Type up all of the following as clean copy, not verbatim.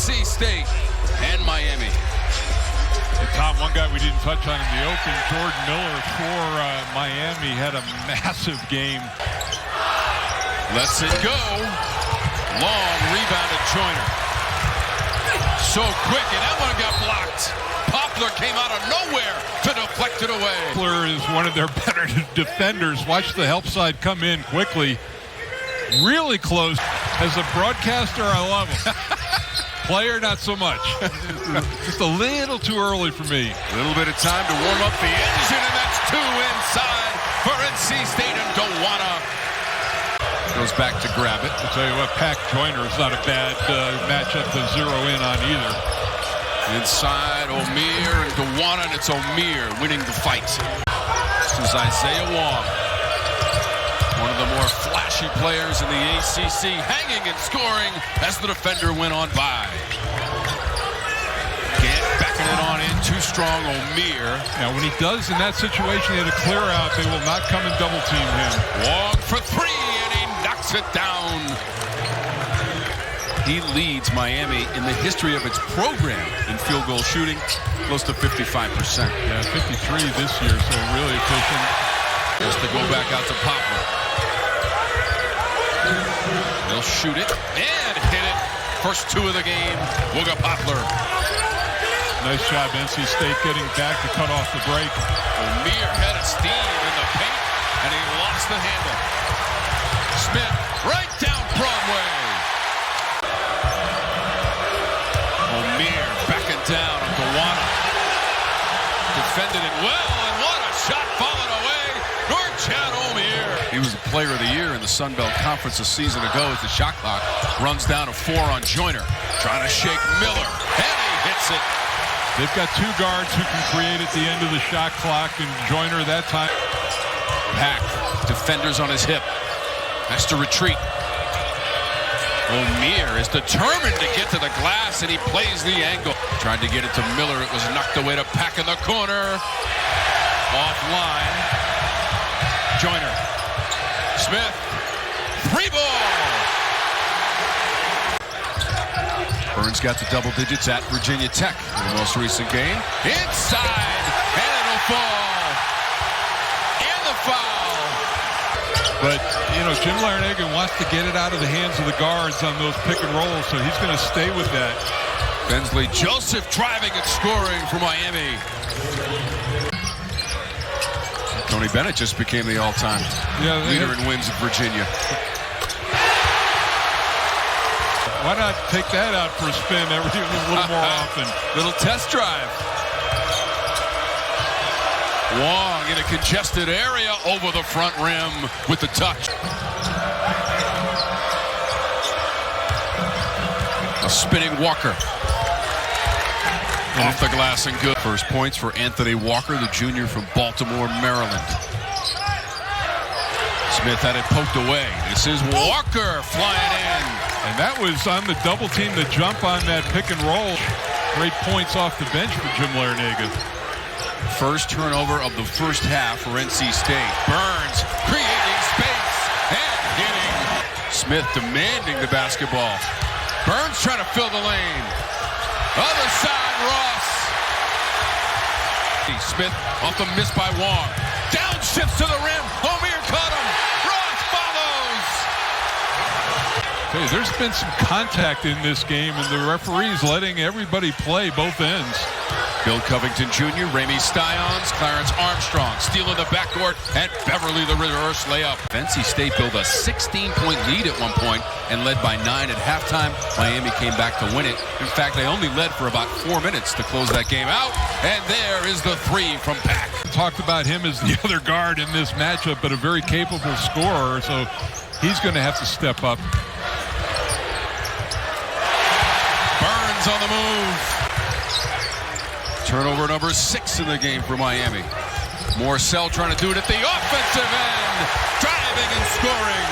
NC State and Miami. And Tom, one guy we didn't touch on in the open, Jordan Miller for Miami, had a massive game. Lets it go. Long rebounded Joyner. So quick, and that one got blocked. Poplar came out of nowhere to deflect it away. Poplar is one of their better defenders. Watch the help side come in quickly. Really close. As a broadcaster, I love him. Player, not so much. Just a little too early for me. A little bit of time to warm up the engine, and that's two inside for NC State and Gowanna. Goes back to grab it. I'll tell you what, Pack Joyner is not a bad matchup to zero in on either. Inside, Omier and Gowanna, and it's Omier winning the fight. This is Isaiah Wong, one of the more flashy players in the ACC, hanging and scoring as the defender went on by. Gant backing it on in, too strong, Omier. Now, when he does in that situation, he had a clear out. They will not come and double team him. Wong for three, and he knocks it down. He leads Miami in the history of its program in field goal shooting, close to 55%. Yeah, 53 this year, so really efficient. Just to go back out to Poplar. They'll shoot it and hit it. First two of the game, Wooga Poplar. Nice job, NC State getting back to cut off the break. Omier had a steam in the paint, and he lost the handle. Smith right down Broadway. Omier backing down on Gowanna. Defended it well, and what a shot followed away. Norchad Omier. He was the player of the year in the Sun Belt Conference a season ago as the shot clock runs down to 4 on Joyner. Trying to shake Miller, and he hits it. They've got two guards who can create at the end of the shot clock, and Joyner that time. Pack, defenders on his hip. Has to retreat. Omier is determined to get to the glass, and he plays the angle. Tried to get it to Miller. It was knocked away to Pack in the corner. Offline. Joyner. Smith. Three ball. Burns got to double digits at Virginia Tech in the most recent game. Inside, and it'll fall. And the foul. But, you know, Jim Larinaga wants to get it out of the hands of the guards on those pick and rolls, so he's going to stay with that. Bensley Joseph driving and scoring for Miami. Tony Bennett just became the all-time leader in wins at Virginia. Why not take that out for a spin a little more often? Little test drive. Wong in a congested area over the front rim with the touch. A spinning Walker. Off the glass and good. First points for Anthony Walker, the junior from Baltimore, Maryland. Smith had it poked away. This is Walker flying in. And that was on the double team to jump on that pick and roll. Great points off the bench for Jim Larinaga. First turnover of the first half for NC State. Burns creating space and hitting. Smith demanding the basketball. Burns trying to fill the lane. Other side, Ross. Smith off the miss by Wong. Downshifts to the rim. Omier caught him. Ross follows. Okay, there's been some contact in this game, and the referee's letting everybody play both ends. Bill Covington Jr., Ramey Styons, Clarence Armstrong stealing the backcourt, and Beverly the reverse layup. NC State built a 16-point lead at one point and led by 9 at halftime. Miami came back to win it. In fact, they only led for about 4 minutes to close that game out. And there is the three from Pack. Talked about him as the other guard in this matchup, but a very capable scorer, so he's going to have to step up. Burns on the move. Turnover number 6 in the game for Miami. Morcell trying to do it at the offensive end. Driving and scoring.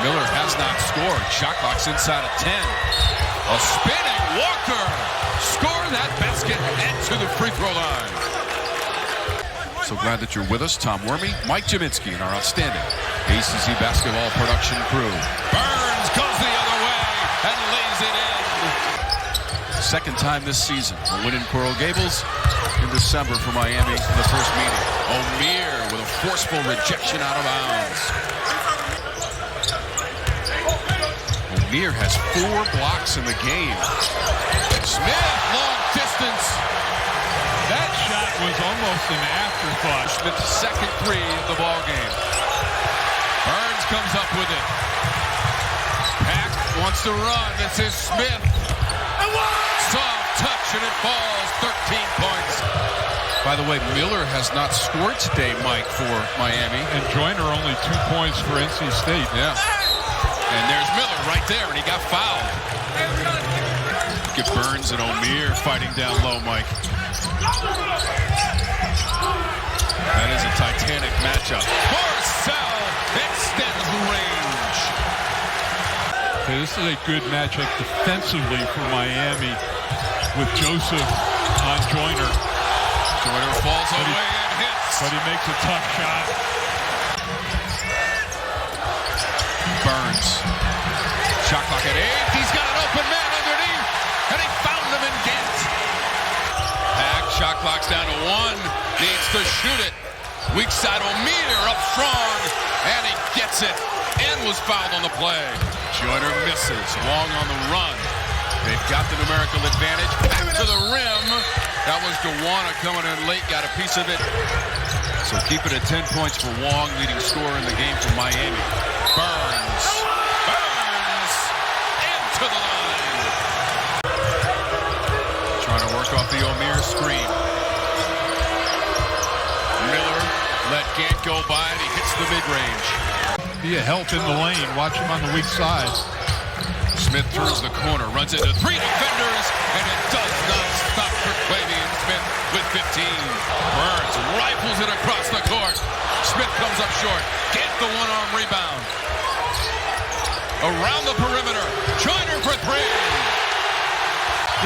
Miller has not scored. Shot clock's inside of 10. A spinning Walker. Score that basket and to the free throw line. So glad that you're with us. Tom Wormy, Mike Jaminski, and our outstanding ACC basketball production crew. Burns goes the other way and lays second time this season. A win in Coral Gables in December for Miami in the first meeting. O'Meara with a forceful rejection out of bounds. O'Meara has 4 blocks in the game. Smith, long distance. That shot was almost an afterthought. Smith's second 3 of the ball game. Burns comes up with it. Pack wants to run. This is Smith. Soft touch and it falls. 13 points. By the way, Miller has not scored today, Mike, for Miami. And Joyner only 2 points for NC State. Yeah. And there's Miller right there, and he got fouled. Look at Burns and O'Meara fighting down low, Mike. That is a titanic matchup. Porcel extends range. Okay, this is a good matchup defensively for Miami with Joseph on Joyner. Joyner falls away and hits. But he makes a tough shot. Burns. Shot clock at 8. He's got an open man underneath. And he found him in Gant. Pack, shot clock's down to 1. Needs to shoot it. Weak side O'Meara up strong. And he gets it. And was fouled on the play. Joyner misses. Wong on the run. They've got the numerical advantage. Back to the rim. That was Dewana coming in late. Got a piece of it. So keep it at 10 points for Wong, leading scorer in the game for Miami. Burns. Burns. Into the line. Trying to work off the O'Meara screen. Miller let Gant go by and he hits the mid-range. Be a help in the lane. Watch him on the weak side. Smith turns the corner, runs into 3 defenders, and it does not stop Terquavion Smith with 15. Burns rifles it across the court. Smith comes up short. Get the one-arm rebound. Around the perimeter. Joyner for 3.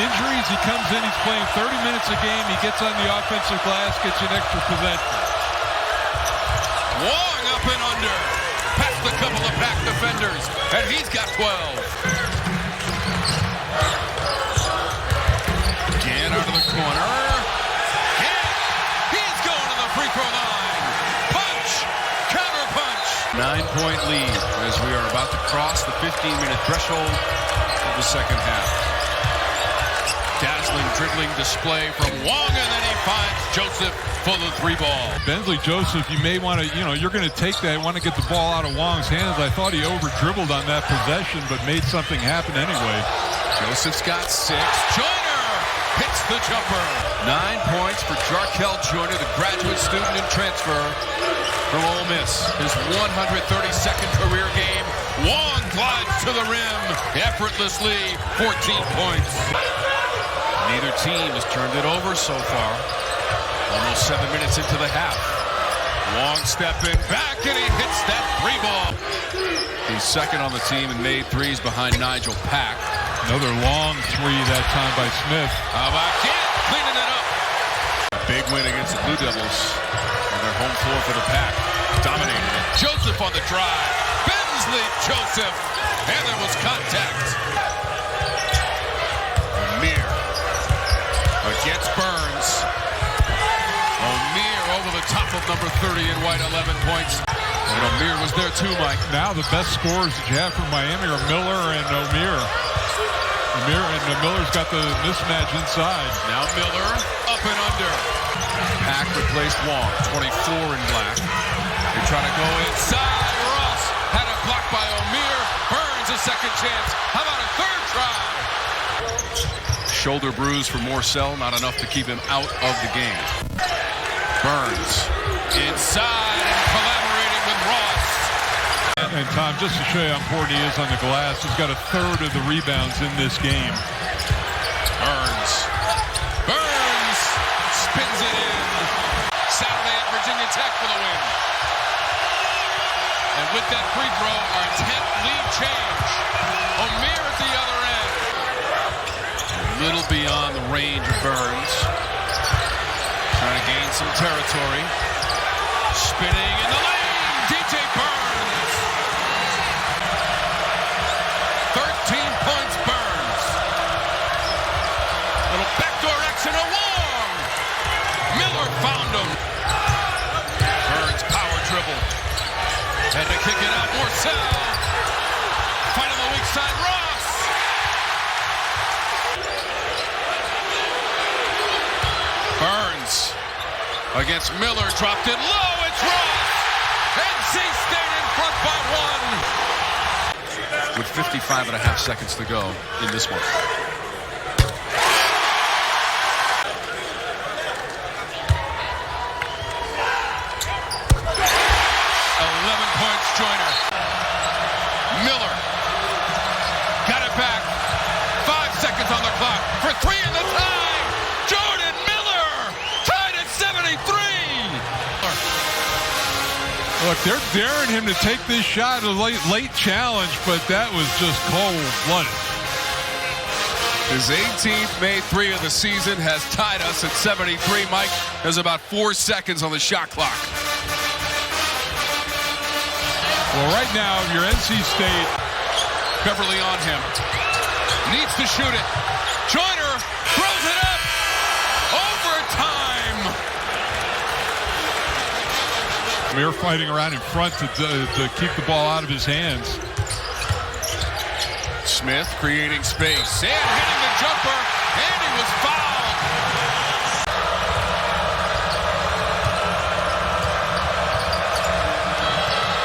Injuries, he comes in, he's playing 30 minutes a game. He gets on the offensive glass, gets an extra possession. Wong up and under. Past a couple of Pack defenders, and he's got 12. Gant out of the corner. Gant, he's going to the free throw line. Punch, counter punch. 9-point lead as we are about to cross the 15-minute threshold of the second half. Dazzling dribbling display from Wong, and then he finds Joseph for the 3 ball. Bensley Joseph, you may want to, you're going to take that, want to get the ball out of Wong's hands. I thought he over-dribbled on that possession, but made something happen anyway. Joseph's got 6. Joyner hits the jumper. 9 points for Jarkel Joyner, the graduate student and transfer from Ole Miss. His 132nd career game. Wong glides to the rim effortlessly. 14 points. Neither team has turned it over so far. Almost 7 minutes into the half. Wong stepping back, and he hits that 3 ball. He's second on the team and made 3s behind Nigel Pack. Another long 3 that time by Smith. How about Gant cleaning it up? A big win against the Blue Devils on their home floor for the Pack. Dominated it. Joseph on the drive. Bensley Joseph. And there was contact. O'Meara against Burns. O'Meara over the top of number 30 in white, 11 points. And O'Meara was there too, Mike. Now the best scorers that you have for Miami are Miller and O'Meara. Miller's got the mismatch inside. Now Miller up and under. Pack replaced Wong, 24 in black. They're trying to go inside. Ross had a block by O'Meara. Burns a second chance. How about a third try? Shoulder bruise for Morcell, not enough to keep him out of the game. Burns inside and collaborating with Ross. And Tom, just to show you how important he is on the glass, he's got a third of the rebounds in this game. Burns spins it in. Saturday at Virginia Tech for the win. And with that free throw, our 10th lead change. O'Meara at the other end. A little beyond the range of Burns. Trying to gain some territory. Spinning in the lane. DJ Burns. 13 points Burns. And to kick it out, Morcell. Fight on the weak side, Ross. Burns against Miller, dropped it low, it's Ross! NC State in front by 1. With 55.5 seconds to go in this one. 11 points, Joyner. Miller got it back. 5 seconds on the clock for 3 in the tie. Jordan Miller tied at 73. Look, they're daring him to take this shot, a late challenge, but that was just cold-blooded. His 18th made 3 of the season has tied us at 73. Mike, there's about 4 seconds on the shot clock. Well, right now, if you're NC State, Beverly on him. Needs to shoot it. Joyner throws it up. Overtime. they're fighting around in front to keep the ball out of his hands. Smith creating space and hitting the jumper, and he was fouled.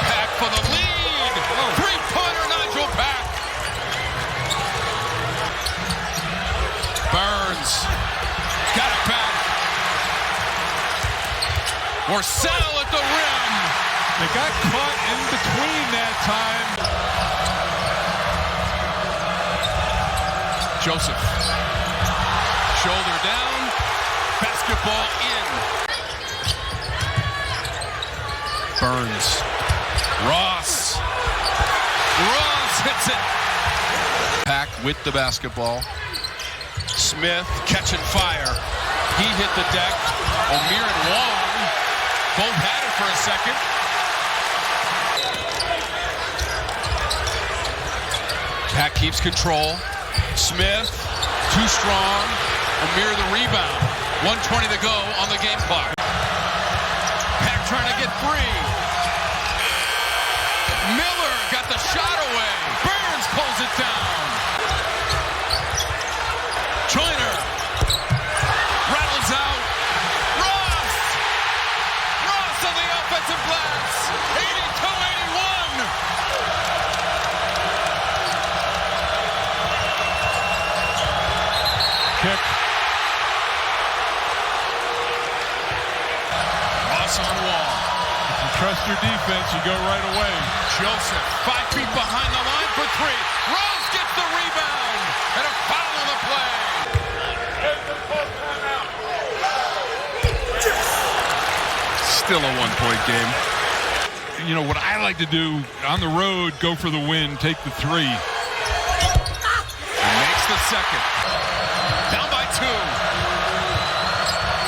Pack for the lead. Three-pointer, Nigel Pack. Burns got it back. Morcell at the rim. They got caught in between that time. Joseph. Shoulder down. Basketball in. Burns. Ross. Ross hits it. Pack with the basketball. Smith catching fire. He hit the deck. O'Meara and Wong both had it for a second. Pack keeps control. Smith, too strong. O'Meara the rebound. 1:20 to go on the game clock. Pack trying to get free. Miller got the shot away. Burns pulls it down. Joyner rattles out. Ross! Ross on the offensive glass. 82-81. Kick. Ross on Wong. If you trust your defense, you go right away. Joseph, 5 feet behind the line for three. Rose gets the rebound. And a foul on the play. Still a one-point game. You know, what I like to do on the road, go for the win, take the three. And makes the second. Down by 2.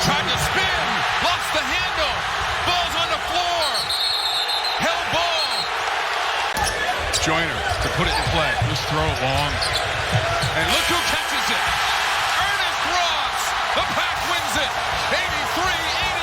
Tried to spin. Lost the handle. Ball's on the floor. Held ball. Joyner to put it in play. Just throw it long. And look who catches it. Ernest Ross. The Pack wins it. 83-81.